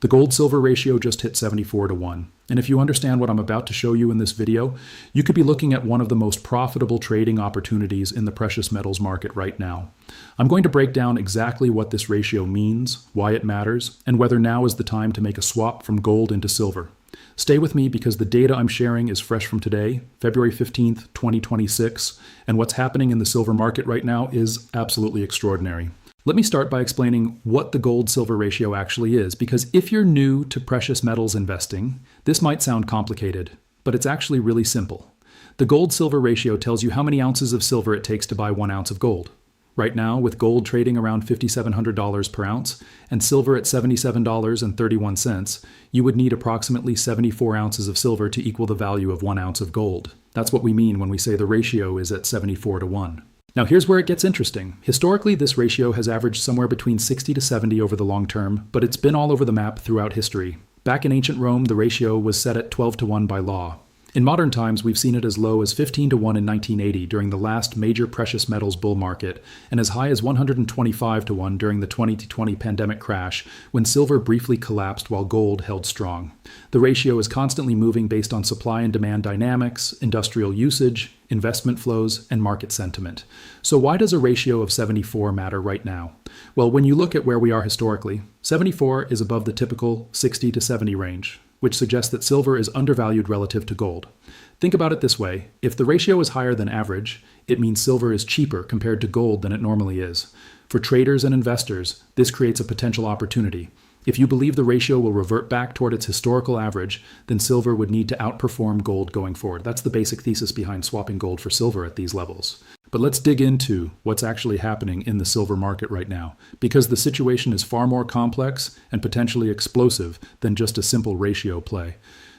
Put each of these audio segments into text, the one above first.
The gold-silver ratio just hit 74 to 1. And if you understand what I'm about to show you in this video, you could be looking at one of the most profitable trading opportunities in the precious metals market right now. I'm going to break down exactly what this ratio means, why it matters, and whether now is the time to make a swap from gold into silver. Stay with me because the data I'm sharing is fresh from today, February 15th, 2026, and what's happening in the silver market right now is absolutely extraordinary. Let me start by explaining what the gold-silver ratio actually is, because if you're new to precious metals investing, this might sound complicated, but it's actually really simple. The gold-silver ratio tells you how many ounces of silver it takes to buy 1 ounce of gold. Right now, with gold trading around $5,700 per ounce and silver at $77.31, you would need approximately 74 ounces of silver to equal the value of 1 ounce of gold. That's what we mean when we say the ratio is at 74 to 1. Now here's where it gets interesting. Historically, this ratio has averaged somewhere between 60 to 70 over the long term, but it's been all over the map throughout history. Back in ancient Rome, the ratio was set at 12 to 1 by law. In modern times, we've seen it as low as 15 to 1 in 1980 during the last major precious metals bull market, and as high as 125 to 1 during the 2020 pandemic crash, when silver briefly collapsed while gold held strong. The ratio is constantly moving based on supply and demand dynamics, industrial usage, investment flows, and market sentiment. So why does a ratio of 74 matter right now? Well, when you look at where we are historically, 74 is above the typical 60 to 70 range, which suggests that silver is undervalued relative to gold. Think about it this way. If the ratio is higher than average, it means silver is cheaper compared to gold than it normally is. For traders and investors, this creates a potential opportunity. If you believe the ratio will revert back toward its historical average, then silver would need to outperform gold going forward. That's the basic thesis behind swapping gold for silver at these levels. But let's dig into what's actually happening in the silver market right now, because the situation is far more complex and potentially explosive than just a simple ratio play.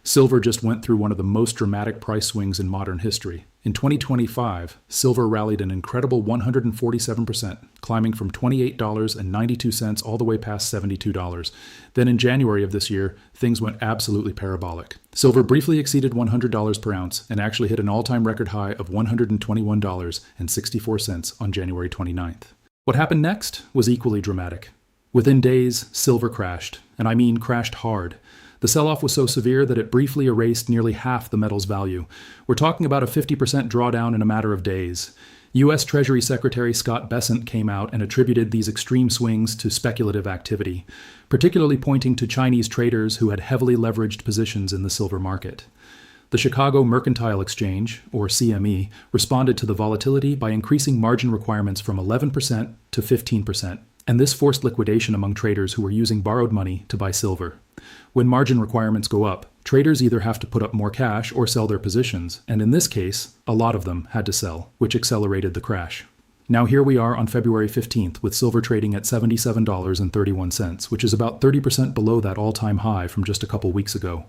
Silver just went through one of the most dramatic price swings in modern history. In 2025, silver rallied an incredible 147%, climbing from $28.92 all the way past $72. Then in January of this year, things went absolutely parabolic. Silver briefly exceeded $100 per ounce and actually hit an all-time record high of $121.64 on January 29th. What happened next was equally dramatic. Within days, silver crashed, and I mean crashed hard. The sell-off was so severe that it briefly erased nearly half the metal's value. We're talking about a 50% drawdown in a matter of days. U.S. Treasury Secretary Scott Bessent came out and attributed these extreme swings to speculative activity, particularly pointing to Chinese traders who had heavily leveraged positions in the silver market. The Chicago Mercantile Exchange, or CME, responded to the volatility by increasing margin requirements from 11% to 15%, and this forced liquidation among traders who were using borrowed money to buy silver. When margin requirements go up, traders either have to put up more cash or sell their positions, and in this case, a lot of them had to sell, which accelerated the crash. Now here we are on February 15th with silver trading at $77.31, which is about 30% below that all-time high from just a couple weeks ago.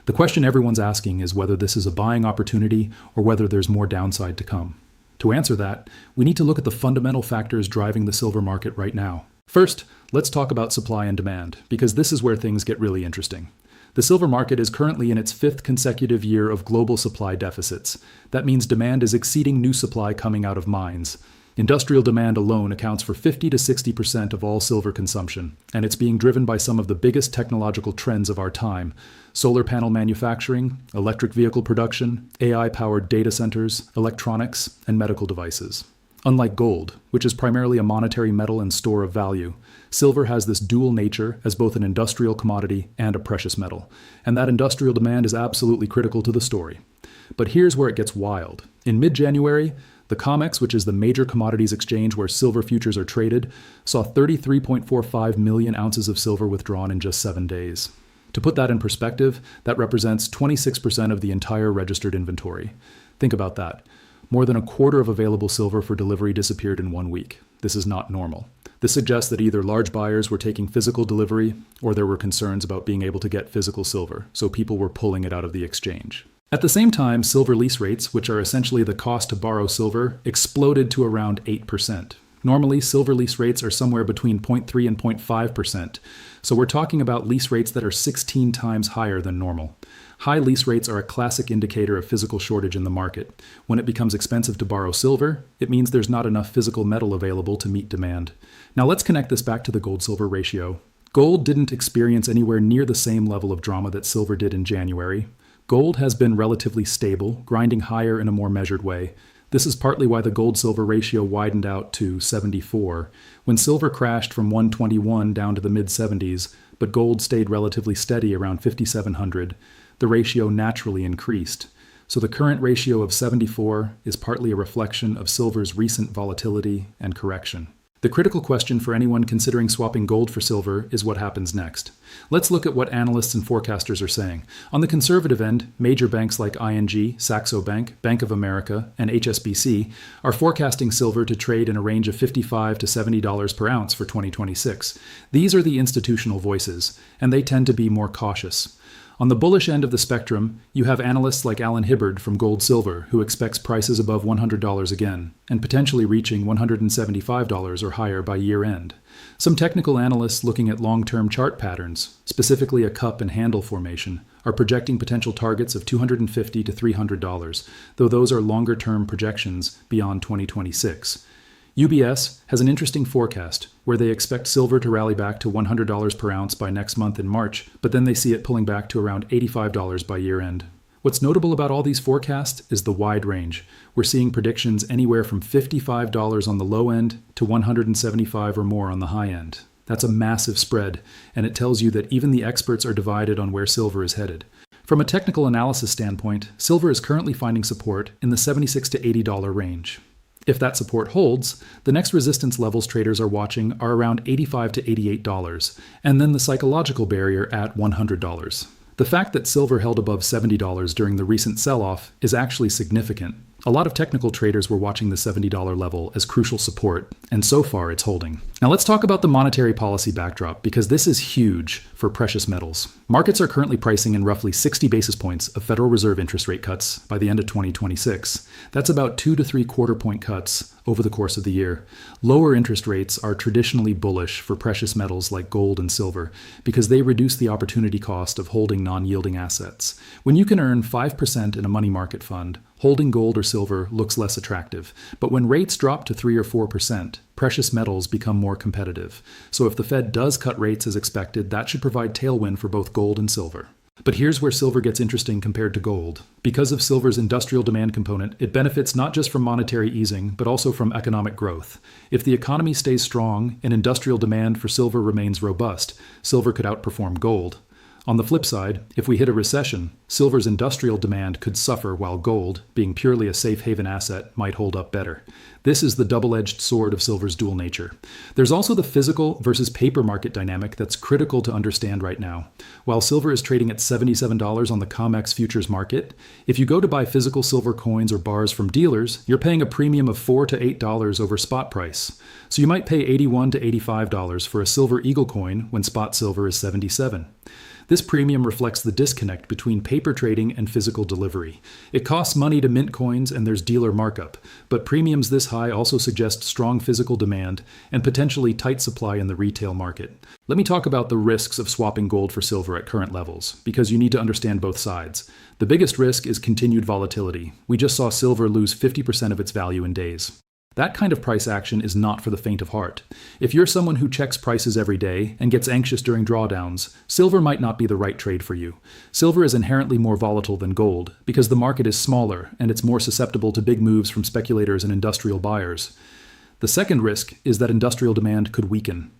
The question everyone's asking is whether this is a buying opportunity or whether there's more downside to come. To answer that, we need to look at the fundamental factors driving the silver market right now. First, let's talk about supply and demand, because this is where things get really interesting. The silver market is currently in its 5th consecutive year of global supply deficits. That means demand is exceeding new supply coming out of mines. Industrial demand alone accounts for 50 to 60% of all silver consumption, and it's being driven by some of the biggest technological trends of our time: solar panel manufacturing, electric vehicle production, AI-powered data centers, electronics, and medical devices. Unlike gold, which is primarily a monetary metal and store of value, silver has this dual nature as both an industrial commodity and a precious metal, and that industrial demand is absolutely critical to the story. But here's where it gets wild. In mid-January, the COMEX, which is the major commodities exchange where silver futures are traded, saw 33.45 million ounces of silver withdrawn in just 7 days. To put that in perspective, that represents 26% of the entire registered inventory. Think about that. More than a quarter of available silver for delivery disappeared in 1 week. This is not normal. This suggests that either large buyers were taking physical delivery or there were concerns about being able to get physical silver, so people were pulling it out of the exchange. At the same time, silver lease rates, which are essentially the cost to borrow silver, exploded to around 8%. Normally, silver lease rates are somewhere between 0.3 and 0.5%, so we're talking about lease rates that are 16 times higher than normal. High lease rates are a classic indicator of physical shortage in the market. When it becomes expensive to borrow silver, it means there's not enough physical metal available to meet demand. Now let's connect this back to the gold-silver ratio. Gold didn't experience anywhere near the same level of drama that silver did in January. Gold has been relatively stable, grinding higher in a more measured way. This is partly why the gold-silver ratio widened out to 74. When silver crashed from 121 down to the mid-70s, but gold stayed relatively steady around 5,700, the ratio naturally increased. So the current ratio of 74 is partly a reflection of silver's recent volatility and correction. The critical question for anyone considering swapping gold for silver is what happens next. Let's look at what analysts and forecasters are saying. On the conservative end, major banks like ING, Saxo Bank, Bank of America, and HSBC are forecasting silver to trade in a range of $55 to $70 per ounce for 2026. These are the institutional voices, and they tend to be more cautious. On the bullish end of the spectrum, you have analysts like Alan Hibbard from Gold Silver, who expects prices above $100 again, and potentially reaching $175 or higher by year-end. Some technical analysts looking at long-term chart patterns, specifically a cup and handle formation, are projecting potential targets of $250 to $300, though those are longer-term projections beyond 2026. UBS has an interesting forecast where they expect silver to rally back to $100 per ounce by next month in March, but then they see it pulling back to around $85 by year-end. What's notable about all these forecasts is the wide range. We're seeing predictions anywhere from $55 on the low end to $175 or more on the high end. That's a massive spread, and it tells you that even the experts are divided on where silver is headed. From a technical analysis standpoint, silver is currently finding support in the $76 to $80 range. If that support holds, the next resistance levels traders are watching are around $85 to $88, and then the psychological barrier at $100. The fact that silver held above $70 during the recent sell-off is actually significant. A lot of technical traders were watching the $70 level as crucial support, and so far it's holding. Now let's talk about the monetary policy backdrop, because this is huge for precious metals. Markets are currently pricing in roughly 60 basis points of Federal Reserve interest rate cuts by the end of 2026. That's about 2 to 3 quarter-point cuts over the course of the year. Lower interest rates are traditionally bullish for precious metals like gold and silver because they reduce the opportunity cost of holding non-yielding assets. When you can earn 5% in a money market fund, holding gold or silver looks less attractive. But when rates drop to 3 or 4%, precious metals become more competitive. So if the Fed does cut rates as expected, that should provide tailwind for both gold and silver. But here's where silver gets interesting compared to gold. Because of silver's industrial demand component, it benefits not just from monetary easing, but also from economic growth. If the economy stays strong and industrial demand for silver remains robust, silver could outperform gold. On the flip side, if we hit a recession, silver's industrial demand could suffer while gold, being purely a safe haven asset, might hold up better. This is the double-edged sword of silver's dual nature. There's also the physical versus paper market dynamic that's critical to understand right now. While silver is trading at $77 on the COMEX futures market, if you go to buy physical silver coins or bars from dealers, you're paying a premium of $4 to $8 over spot price. So you might pay $81 to $85 for a silver eagle coin when spot silver is $77. This premium reflects the disconnect between paper trading and physical delivery. It costs money to mint coins and there's dealer markup, but premiums this high also suggest strong physical demand and potentially tight supply in the retail market. Let me talk about the risks of swapping gold for silver at current levels, because you need to understand both sides. The biggest risk is continued volatility. We just saw silver lose 50% of its value in days. That kind of price action is not for the faint of heart. If you're someone who checks prices every day and gets anxious during drawdowns, silver might not be the right trade for you. Silver is inherently more volatile than gold because the market is smaller and it's more susceptible to big moves from speculators and industrial buyers. The second risk is that industrial demand could weaken.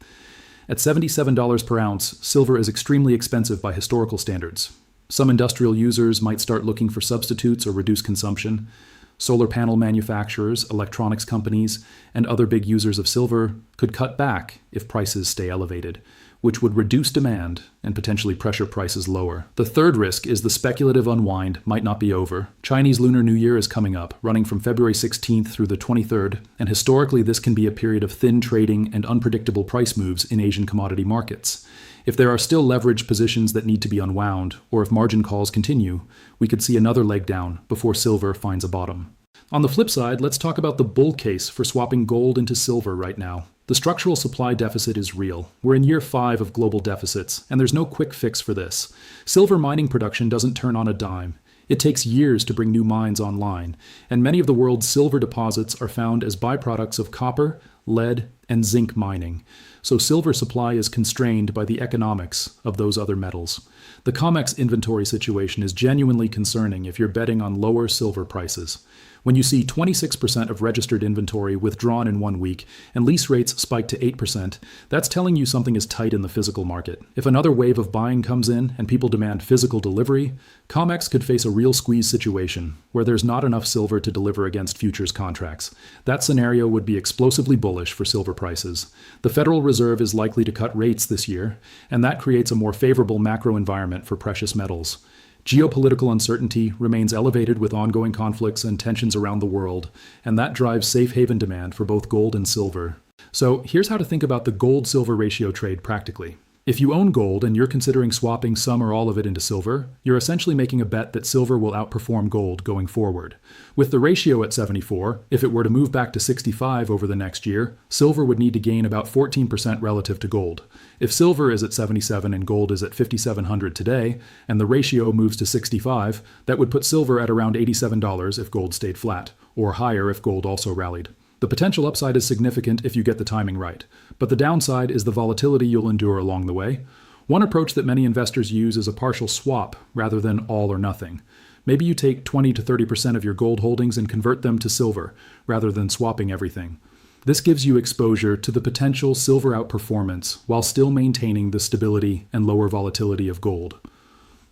At $77 per ounce, silver is extremely expensive by historical standards. Some industrial users might start looking for substitutes or reduce consumption. Solar panel manufacturers, electronics companies, and other big users of silver could cut back if prices stay elevated, which would reduce demand and potentially pressure prices lower. The third risk is the speculative unwind might not be over. Chinese Lunar New Year is coming up, running from February 16th through the 23rd, and historically this can be a period of thin trading and unpredictable price moves in Asian commodity markets. If there are still leveraged positions that need to be unwound, or if margin calls continue, we could see another leg down before silver finds a bottom. On the flip side, let's talk about the bull case for swapping gold into silver right now. The structural supply deficit is real. We're in year 5 of global deficits, and there's no quick fix for this. Silver mining production doesn't turn on a dime. It takes years to bring new mines online, and many of the world's silver deposits are found as byproducts of copper, lead, and zinc mining. so silver supply is constrained by the economics of those other metals. The COMEX inventory situation is genuinely concerning if you're betting on lower silver prices. When you see 26% of registered inventory withdrawn in 1 week and lease rates spike to 8%, that's telling you something is tight in the physical market. If another wave of buying comes in and people demand physical delivery, COMEX could face a real squeeze situation where there's not enough silver to deliver against futures contracts. That scenario would be explosively bullish for silver prices. The Federal Reserve is likely to cut rates this year, and that creates a more favorable macro environment for precious metals. Geopolitical uncertainty remains elevated with ongoing conflicts and tensions around the world, and that drives safe haven demand for both gold and silver. So here's how to think about the gold-silver ratio trade practically. If you own gold and you're considering swapping some or all of it into silver, you're essentially making a bet that silver will outperform gold going forward. With the ratio at 74, if it were to move back to 65 over the next year, silver would need to gain about 14% relative to gold. If silver is at 77 and gold is at 5,700 today, and the ratio moves to 65, that would put silver at around $87 if gold stayed flat, or higher if gold also rallied. The potential upside is significant if you get the timing right, but the downside is the volatility you'll endure along the way. One approach that many investors use is a partial swap rather than all or nothing. Maybe you take 20 to 30% of your gold holdings and convert them to silver, rather than swapping everything. This gives you exposure to the potential silver outperformance while still maintaining the stability and lower volatility of gold.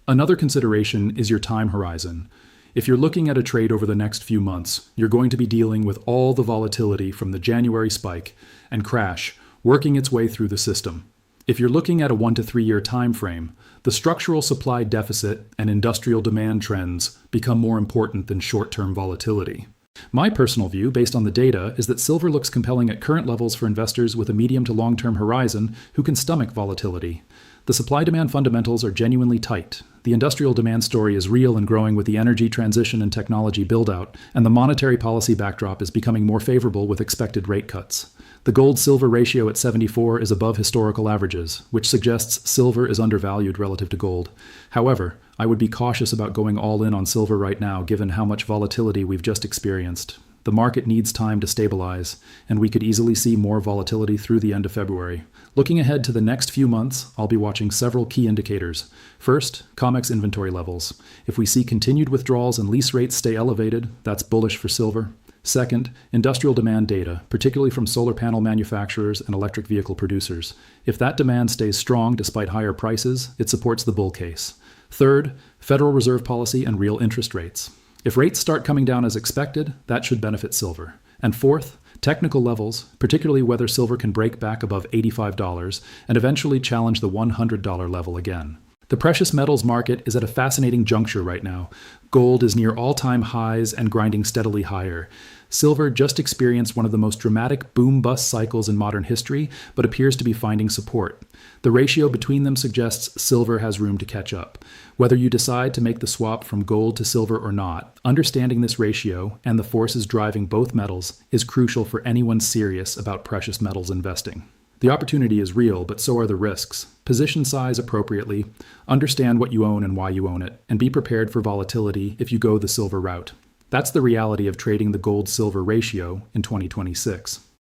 Another consideration is your time horizon. If you're looking at a trade over the next few months, you're going to be dealing with all the volatility from the January spike and crash working its way through the system. If you're looking at a 1 to 3 year time frame, the structural supply deficit and industrial demand trends become more important than short-term volatility. My personal view, based on the data, is that silver looks compelling at current levels for investors with a medium to long-term horizon who can stomach volatility. The supply-demand fundamentals are genuinely tight. The industrial demand story is real and growing with the energy transition and technology build-out, and the monetary policy backdrop is becoming more favorable with expected rate cuts. The gold-silver ratio at 74 is above historical averages, which suggests silver is undervalued relative to gold. However, I would be cautious about going all in on silver right now given how much volatility we've just experienced. The market needs time to stabilize, and we could easily see more volatility through the end of February. Looking ahead to the next few months, I'll be watching several key indicators. First, COMEX inventory levels. If we see continued withdrawals and lease rates stay elevated, that's bullish for silver. Second, industrial demand data, particularly from solar panel manufacturers and electric vehicle producers. If that demand stays strong despite higher prices, it supports the bull case. Third, Federal Reserve policy and real interest rates. If rates start coming down as expected, that should benefit silver. And fourth, technical levels, particularly whether silver can break back above $85 and eventually challenge the $100 level again. The precious metals market is at a fascinating juncture right now. Gold is near all-time highs and grinding steadily higher. Silver just experienced one of the most dramatic boom-bust cycles in modern history, but appears to be finding support. The ratio between them suggests silver has room to catch up. Whether you decide to make the swap from gold to silver or not, understanding this ratio and the forces driving both metals is crucial for anyone serious about precious metals investing. The opportunity is real, but so are the risks. Position size appropriately, understand what you own and why you own it, and be prepared for volatility if you go the silver route. That's the reality of trading the gold-silver ratio in 2026.